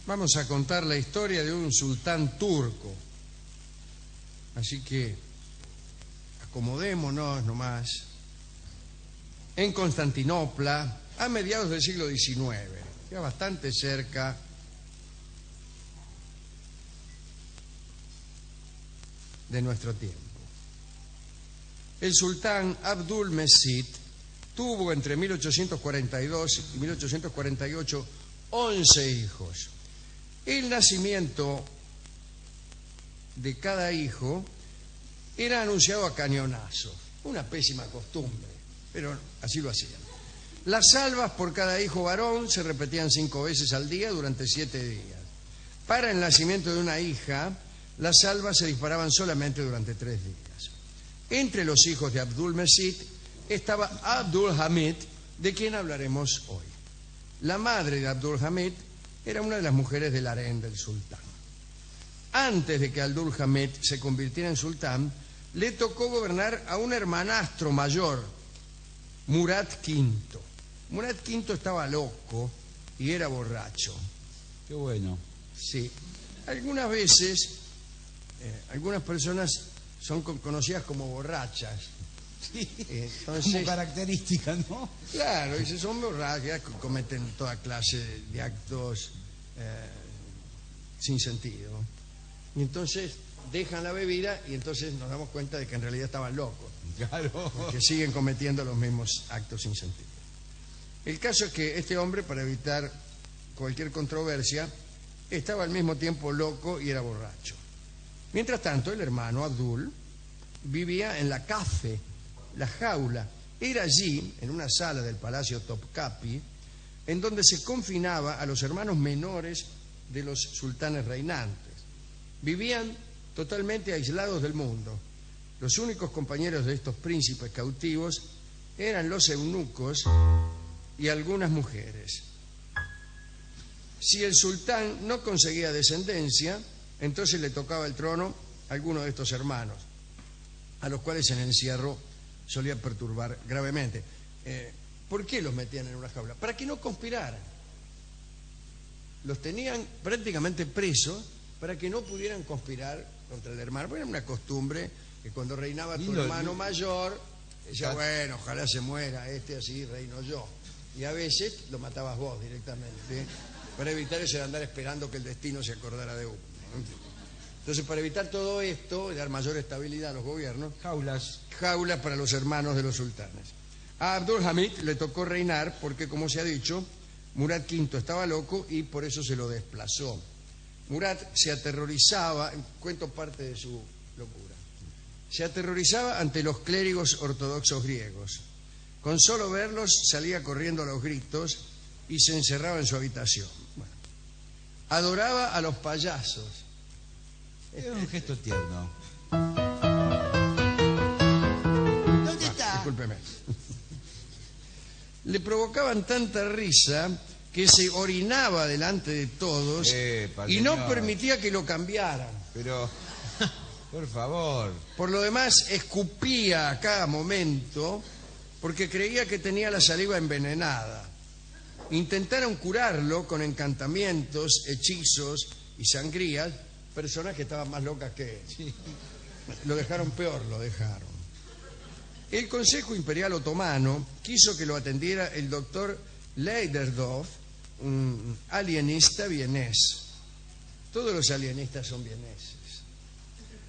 Vamos a contar la historia de un sultán turco. Así que acomodémonos nomás. En Constantinopla, a mediados del siglo XIX, ya bastante cerca de nuestro tiempo. El sultán Abdülmecid tuvo entre 1842 y 1848 11 hijos. El nacimiento de cada hijo era anunciado a cañonazo, una pésima costumbre, pero así lo hacían. Las salvas por cada hijo varón se repetían 5 veces al día durante 7 días. Para el nacimiento de una hija, las salvas se disparaban solamente durante 3 días. Entre los hijos de Abdülmecid estaba Abdülhamid, de quien hablaremos hoy. La madre de Abdülhamid era una de las mujeres del harén del sultán. Antes de que Abdülhamid se convirtiera en sultán, le tocó gobernar a un hermanastro mayor, Murat V. Murat V estaba loco y era borracho. Qué bueno. Sí. Algunas veces, algunas personas son conocidas como borrachas. Sí, entonces, como característica, ¿no? Claro, y si son borrachas, cometen toda clase de actos sin sentido. Y entonces dejan la bebida y entonces nos damos cuenta de que en realidad estaban locos. Claro. Que siguen cometiendo los mismos actos sin sentido. El caso es que este hombre, para evitar cualquier controversia, estaba al mismo tiempo loco y era borracho. Mientras tanto, el hermano Abdul vivía en la cafe, la jaula. Era allí, en una sala del Palacio Topkapi, en donde se confinaba a los hermanos menores de los sultanes reinantes. Vivían totalmente aislados del mundo. Los únicos compañeros de estos príncipes cautivos eran los eunucos y algunas mujeres. Si el sultán no conseguía descendencia, entonces le tocaba el trono a alguno de estos hermanos, a los cuales el encierro solía perturbar gravemente. ¿Por qué los metían en una jaula? Para que no conspiraran. Los tenían prácticamente presos para que no pudieran conspirar contra el hermano. Porque era una costumbre que cuando reinaba tu hermano mayor, decía, bueno, ojalá se muera este, así reino yo. Y a veces lo matabas vos directamente, para evitar eso de andar esperando que el destino se acordara de uno. Entonces, para evitar todo esto y dar mayor estabilidad a los gobiernos, jaulas para los hermanos de los sultanes. A Abdülhamid le tocó reinar porque, como se ha dicho, Murat V estaba loco y por eso se lo desplazó. Murat se aterrorizaba, cuento parte de su locura, se aterrorizaba ante los clérigos ortodoxos griegos. Con solo verlos salía corriendo a los gritos y se encerraba en su habitación. Bueno, adoraba a los payasos. Era un gesto tierno. ¿Dónde está? Discúlpeme. Le provocaban tanta risa que se orinaba delante de todos y no permitía que lo cambiaran. Pero, por favor. Por lo demás, escupía a cada momento porque creía que tenía la saliva envenenada. Intentaron curarlo con encantamientos, hechizos y sangrías, personas que estaban más locas que él. Sí. Lo dejaron peor, lo dejaron. El Consejo Imperial Otomano quiso que lo atendiera el doctor Leiderdorf, un alienista vienés. Todos los alienistas son vieneses.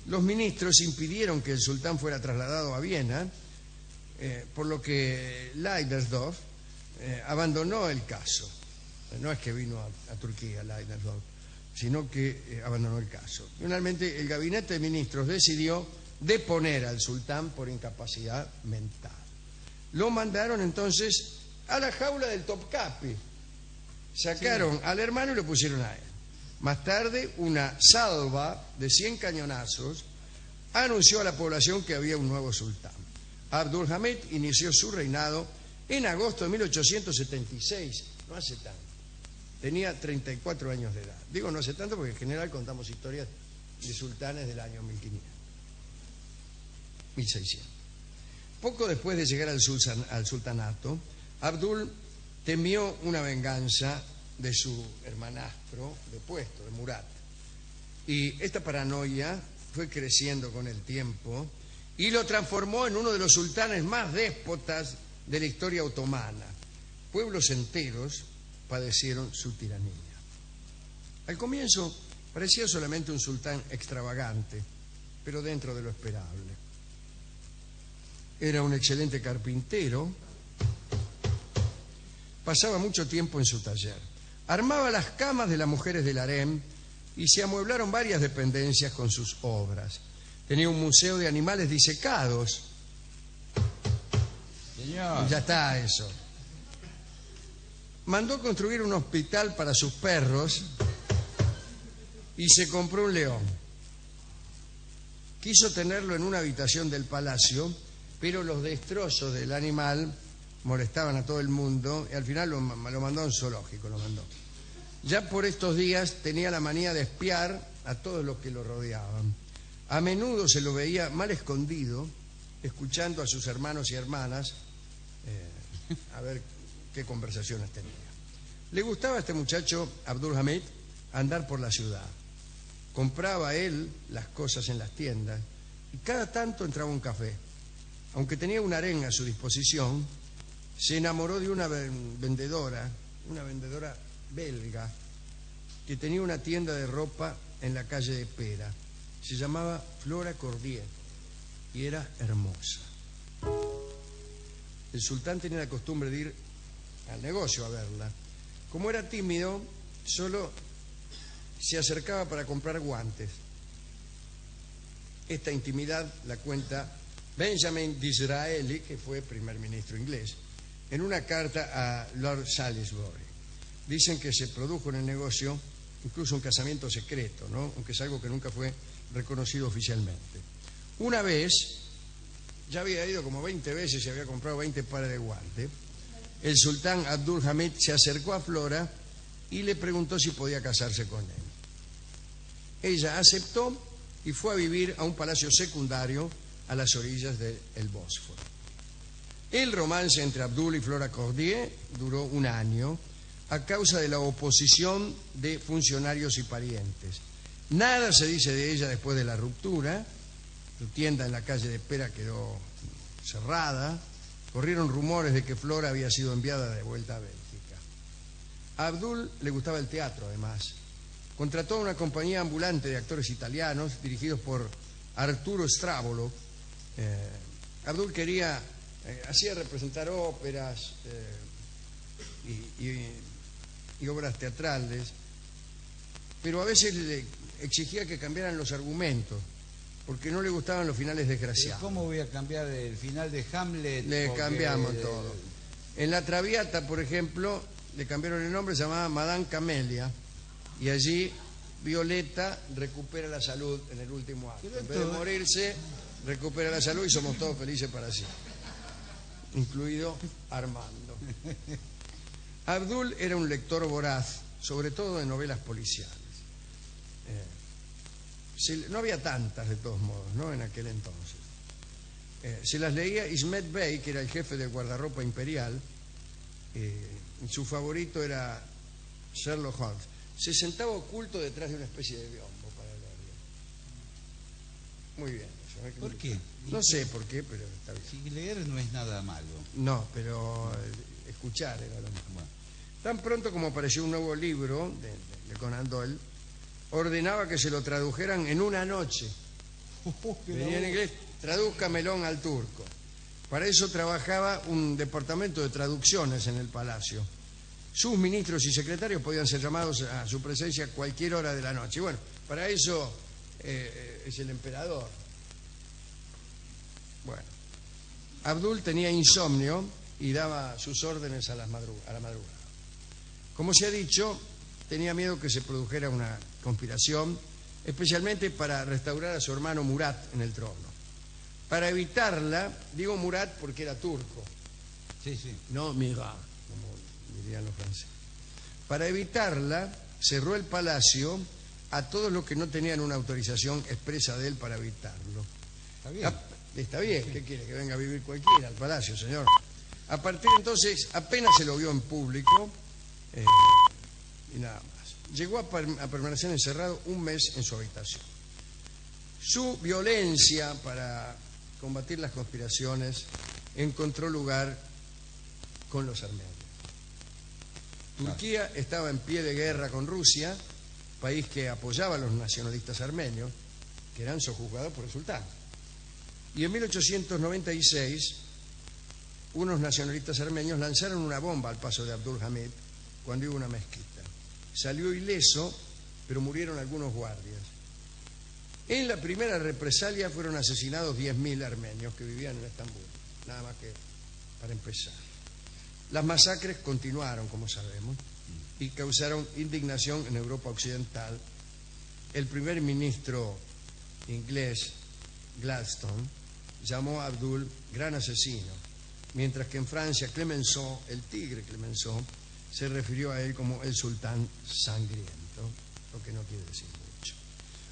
Los ministros impidieron que el sultán fuera trasladado a Viena, por lo que Leiderdorf abandonó el caso. No es que vino a Turquía Leiderdorf, sino que abandonó el caso. Finalmente, el gabinete de ministros decidió deponer al sultán por incapacidad mental. Lo mandaron entonces a la jaula del Topkapi. Sacaron al hermano y lo pusieron a él. Más tarde, una salva de 100 cañonazos anunció a la población que había un nuevo sultán. Abdülhamid inició su reinado en agosto de 1876, no hace tanto. Tenía 34 años de edad. Digo no hace tanto porque en general contamos historias de sultanes del año 1500, 1600. Poco después de llegar al sultanato, Abdul temió una venganza de su hermanastro depuesto, de Murat. Y esta paranoia fue creciendo con el tiempo y lo transformó en uno de los sultanes más déspotas de la historia otomana. Pueblos enteros padecieron su tiranía. Al comienzo parecía solamente un sultán extravagante, pero dentro de lo esperable. Era un excelente carpintero, pasaba mucho tiempo en su taller, armaba las camas de las mujeres del harem y se amueblaron varias dependencias con sus obras. Tenía un museo de animales disecados. Señor. Ya está eso. Mandó construir un hospital para sus perros y se compró un león. Quiso tenerlo en una habitación del palacio, pero los destrozos del animal molestaban a todo el mundo y al final lo mandó a un zoológico, lo mandó. Ya por estos días tenía la manía de espiar a todos los que lo rodeaban. A menudo se lo veía mal escondido, escuchando a sus hermanos y hermanas a ver qué conversaciones tenía. Le gustaba a este muchacho, Abdul Hamid, andar por la ciudad. Compraba él las cosas en las tiendas y cada tanto entraba a un café. Aunque tenía un harén a su disposición, se enamoró de una vendedora belga, que tenía una tienda de ropa en la calle de Pera. Se llamaba Flora Cordier y era hermosa. El sultán tenía la costumbre de ir al negocio a verla. Como era tímido, solo se acercaba para comprar guantes. Esta intimidad la cuenta Benjamin Disraeli, que fue primer ministro inglés, en una carta a Lord Salisbury. Dicen que se produjo en el negocio incluso un casamiento secreto, ¿no? Aunque es algo que nunca fue reconocido oficialmente. Una vez, ya había ido como 20 veces y había comprado 20 pares de guantes, el sultán Abdul Hamid se acercó a Flora y le preguntó si podía casarse con él. Ella aceptó y fue a vivir a un palacio secundario a las orillas del Bósforo. El romance entre Abdul y Flora Cordier duró un año a causa de la oposición de funcionarios y parientes. Nada se dice de ella después de la ruptura. Su tienda en la calle de Pera quedó cerrada. Corrieron rumores de que Flora había sido enviada de vuelta a Bélgica. A Abdul le gustaba el teatro, además. Contrató una compañía ambulante de actores italianos dirigidos por Arturo Stravolo. Abdul hacía representar óperas y obras teatrales, pero a veces le exigía que cambiaran los argumentos, porque no le gustaban los finales desgraciados. ¿Cómo voy a cambiar el final de Hamlet? Le cambiamos todo. En La Traviata, por ejemplo, le cambiaron el nombre, se llamaba Madame Camelia, y allí Violeta recupera la salud en el último acto. En vez de morirse, recupera la salud y somos todos felices para siempre, incluido Armando. Abdul era un lector voraz, sobre todo de novelas policiales. No había tantas, de todos modos, ¿no?, en aquel entonces. Se las leía Ismet Bey, que era el jefe del guardarropa imperial. Su favorito era Sherlock Holmes. Se sentaba oculto detrás de una especie de biombo para leer. Muy bien. ¿Por qué? No sé por qué, pero está bien. Si leer no es nada malo. No, pero escuchar era lo mismo. Bueno, tan pronto como apareció un nuevo libro de Conan Doyle, ordenaba que se lo tradujeran en una noche. Venía en inglés, tradúzcamelón al turco. Para eso trabajaba un departamento de traducciones en el palacio. Sus ministros y secretarios podían ser llamados a su presencia a cualquier hora de la noche. Y bueno, para eso es el emperador. Bueno, Abdul tenía insomnio y daba sus órdenes a la madrugada. Como se ha dicho, tenía miedo que se produjera una conspiración, especialmente para restaurar a su hermano Murat en el trono. Para evitarla, digo Murat porque era turco. Sí, sí. No Murat, como dirían los franceses. Para evitarla, cerró el palacio a todos los que no tenían una autorización expresa de él para evitarlo. Está bien. Está bien, ¿qué quiere? Que venga a vivir cualquiera al palacio, señor. A partir de entonces, apenas se lo vio en público, y nada más. Llegó a permanecer encerrado un mes en su habitación. Su violencia para combatir las conspiraciones encontró lugar con los armenios. Turquía estaba en pie de guerra con Rusia, país que apoyaba a los nacionalistas armenios, que eran sojuzgados por el sultán. Y en 1896, unos nacionalistas armenios lanzaron una bomba al paso de Abdul Hamid cuando iba a una mezquita. Salió ileso, pero murieron algunos guardias. En la primera represalia fueron asesinados 10.000 armenios que vivían en Estambul, nada más que para empezar. Las masacres continuaron, como sabemos, y causaron indignación en Europa Occidental. El primer ministro inglés, Gladstone, llamó a Abdul gran asesino, mientras que en Francia Clemenceau, el tigre Clemenceau, se refirió a él como el sultán sangriento, lo que no quiere decir mucho.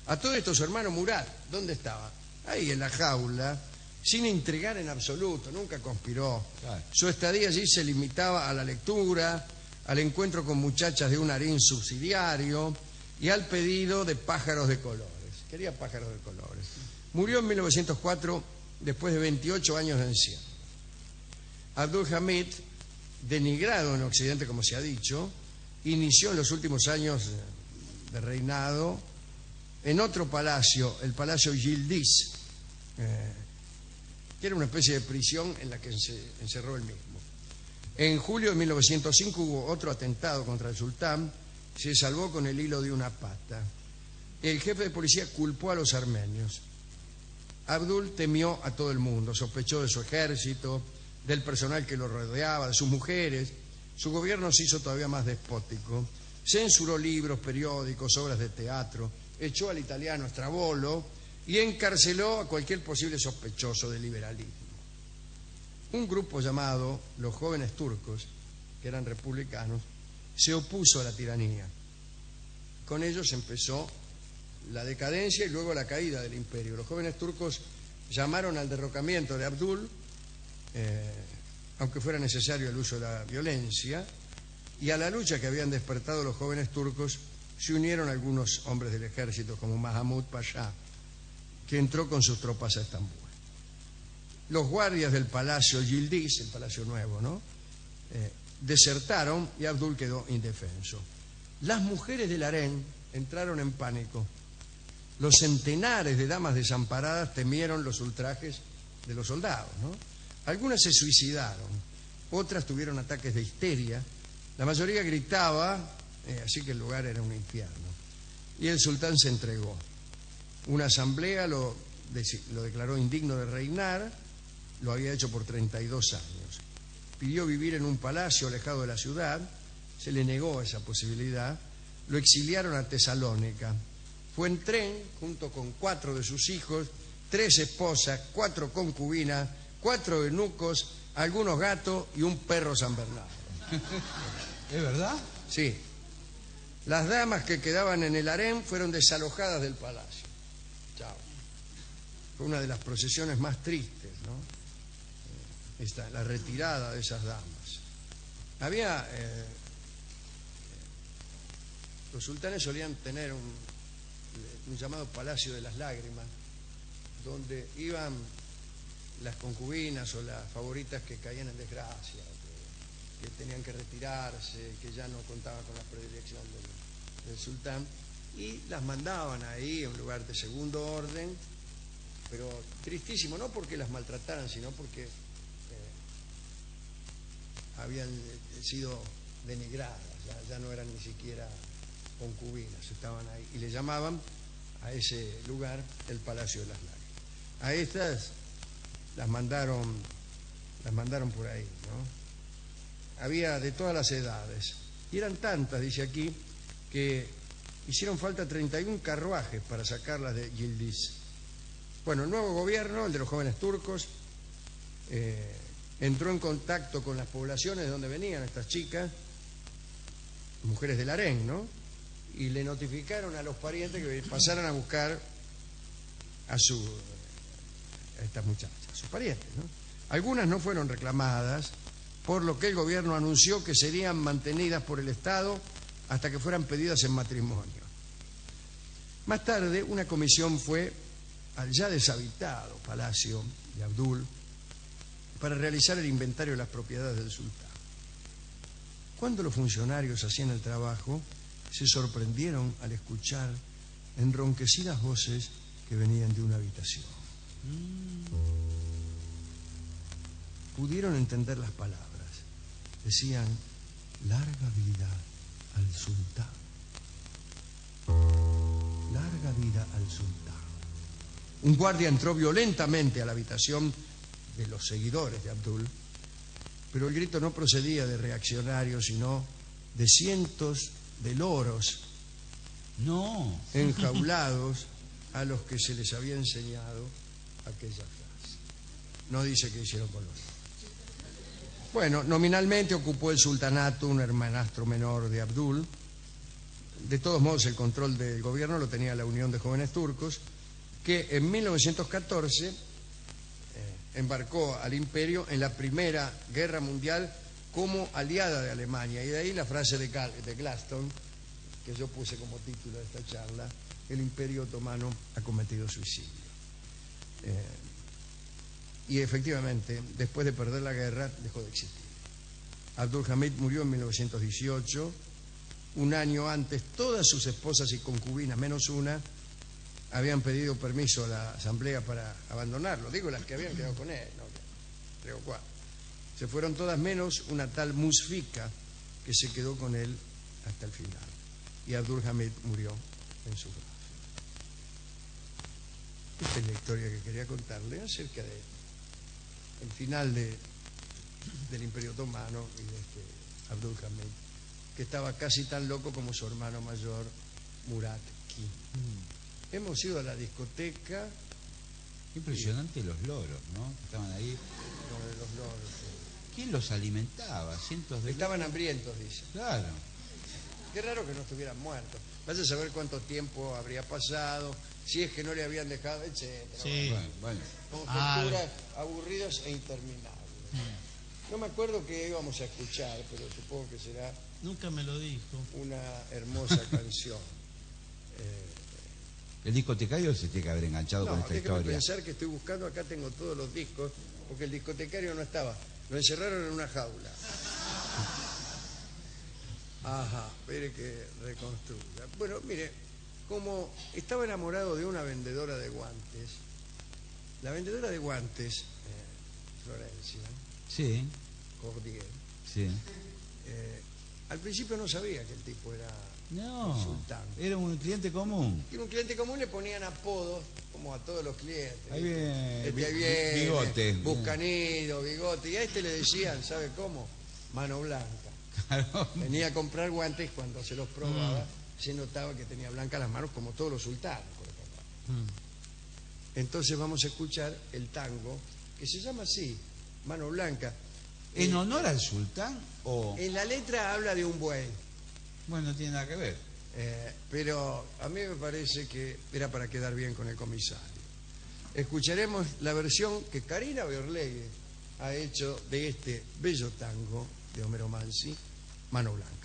A todo esto su hermano Murat, ¿dónde estaba? Ahí en la jaula, sin intrigar en absoluto, nunca conspiró. Claro. Su estadía allí se limitaba a la lectura, al encuentro con muchachas de un harén subsidiario y al pedido de pájaros de colores. Quería pájaros de colores. Murió en 1904 después de 28 años de encierro. Abdul Hamid, denigrado en Occidente, como se ha dicho, inició en los últimos años de reinado en otro palacio, el Palacio Yildiz, que era una especie de prisión en la que se encerró él mismo. En julio de 1905 hubo otro atentado contra el sultán, se salvó con el hilo de una pata. El jefe de policía culpó a los armenios. Abdul temió a todo el mundo, sospechó de su ejército, del personal que lo rodeaba, de sus mujeres. Su gobierno se hizo todavía más despótico. Censuró libros, periódicos, obras de teatro, echó al italiano Strabolo y encarceló a cualquier posible sospechoso de liberalismo. Un grupo llamado los Jóvenes Turcos, que eran republicanos, se opuso a la tiranía. Con ellos empezó la decadencia y luego la caída del imperio. Los Jóvenes Turcos llamaron al derrocamiento de Abdul, aunque fuera necesario el uso de la violencia, y a la lucha que habían despertado los Jóvenes Turcos se unieron algunos hombres del ejército, como Mahmud Pasha, que entró con sus tropas a Estambul. Los guardias del Palacio Yildiz, el Palacio Nuevo, ¿no?, desertaron y Abdul quedó indefenso. Las mujeres del harén entraron en pánico. Los centenares de damas desamparadas temieron los ultrajes de los soldados, ¿no? Algunas se suicidaron, otras tuvieron ataques de histeria, la mayoría gritaba, así que el lugar era un infierno. Y el sultán se entregó. Una asamblea lo declaró indigno de reinar, lo había hecho por 32 años. Pidió vivir en un palacio alejado de la ciudad, se le negó esa posibilidad, lo exiliaron a Tesalónica. Fue en tren junto con 4 de sus hijos, 3 esposas, 4 concubinas, 4 eunucos, algunos gatos y un perro San Bernardo. ¿Es verdad? Sí. Las damas que quedaban en el harén fueron desalojadas del palacio. Chao. Fue una de las procesiones más tristes, ¿no? La retirada de esas damas. Había... los sultanes solían tener un llamado Palacio de las Lágrimas, donde iban las concubinas o las favoritas que caían en desgracia, que tenían que retirarse, que ya no contaban con la predilección del sultán, y las mandaban ahí a un lugar de segundo orden, pero tristísimo, no porque las maltrataran, sino porque habían sido denigradas, ya no eran ni siquiera concubinas, estaban ahí, y le llamaban a ese lugar el Palacio de las Lágrimas. A estas las mandaron por ahí, ¿no? Había de todas las edades, y eran tantas, dice aquí, que hicieron falta 31 carruajes para sacarlas de Yildiz. Bueno, el nuevo gobierno, el de los Jóvenes Turcos, entró en contacto con las poblaciones de donde venían estas chicas, mujeres del harén, ¿no?, y le notificaron a los parientes que pasaran a buscar a estas muchachas, a sus parientes, ¿no? Algunas no fueron reclamadas, por lo que el gobierno anunció que serían mantenidas por el Estado hasta que fueran pedidas en matrimonio. Más tarde, una comisión fue al ya deshabitado palacio de Abdul para realizar el inventario de las propiedades del sultán. Cuando los funcionarios hacían el trabajo, se sorprendieron al escuchar enronquecidas voces que venían de una habitación. Pudieron entender las palabras. Decían: larga vida al sultán. Larga vida al sultán. Un guardia entró violentamente a la habitación de los seguidores de Abdul, pero el grito no procedía de reaccionarios, sino de cientos de loros No. enjaulados a los que se les había enseñado aquella frase. No dice qué hicieron con los loros. Bueno, nominalmente ocupó el sultanato un hermanastro menor de Abdul. De todos modos, el control del gobierno lo tenía la Unión de Jóvenes Turcos, que en 1914 embarcó al imperio en la Primera Guerra Mundial como aliada de Alemania. Y de ahí la frase de Gladstone, que yo puse como título de esta charla: el Imperio Otomano ha cometido suicidio. Y efectivamente, después de perder la guerra, dejó de existir. Abdul Hamid murió en 1918. Un año antes, todas sus esposas y concubinas, menos una, habían pedido permiso a la asamblea para abandonarlo. Digo, las que habían quedado con él, ¿no? 3 o 4. Se fueron todas menos una tal Musfika, que se quedó con él hasta el final. Y Abdul Hamid murió en sus brazos. Esta es la historia que quería contarle acerca de el final del Imperio Otomano y de este Abdul Hamid, que estaba casi tan loco como su hermano mayor, Murat II. Hemos ido a la discoteca. Impresionante los loros, ¿no? Estaban ahí. Lo de los loros, sí. ¿Quién los alimentaba? Cientos de Estaban loros. hambrientos, dice. Claro. Qué raro que no estuvieran muertos. Vaya a saber cuánto tiempo habría pasado, si es que no le habían dejado, etcétera. Sí. Bueno. Conjeturas aburridas e interminables. No me acuerdo qué íbamos a escuchar, pero supongo que será Nunca me lo dijo. una hermosa canción. El discotecario se tiene que haber enganchado con No, esta déjeme historia. pensar que estoy buscando, acá tengo todos los discos, porque el discotecario no estaba, lo encerraron en una jaula. Ajá, espere que reconstruya. Bueno, mire, como estaba enamorado de una vendedora de guantes, la vendedora de guantes, Florencia Sí, Cordier, sí. al principio no sabía que el tipo era No, el sultán. era un cliente común. Y un cliente común le ponían apodos, como a todos los clientes. Ahí viene, Este ahí viene, Bigote. Buscanido, Bigote. Y a este le decían, ¿sabe cómo? Mano Blanca. Claro. Venía a comprar guantes y cuando se los probaba se notaba que tenía blancas las manos, como todos los sultanes, por ejemplo. Entonces vamos a escuchar el tango, que se llama así, Mano Blanca. ¿En honor al sultán o...? En la letra habla de un buey, Bueno, no tiene nada que ver. pero a mí me parece que era para quedar bien con el comisario. Escucharemos la versión que Karina Beorlegui ha hecho de este bello tango de Homero Mansi, Mano Blanca.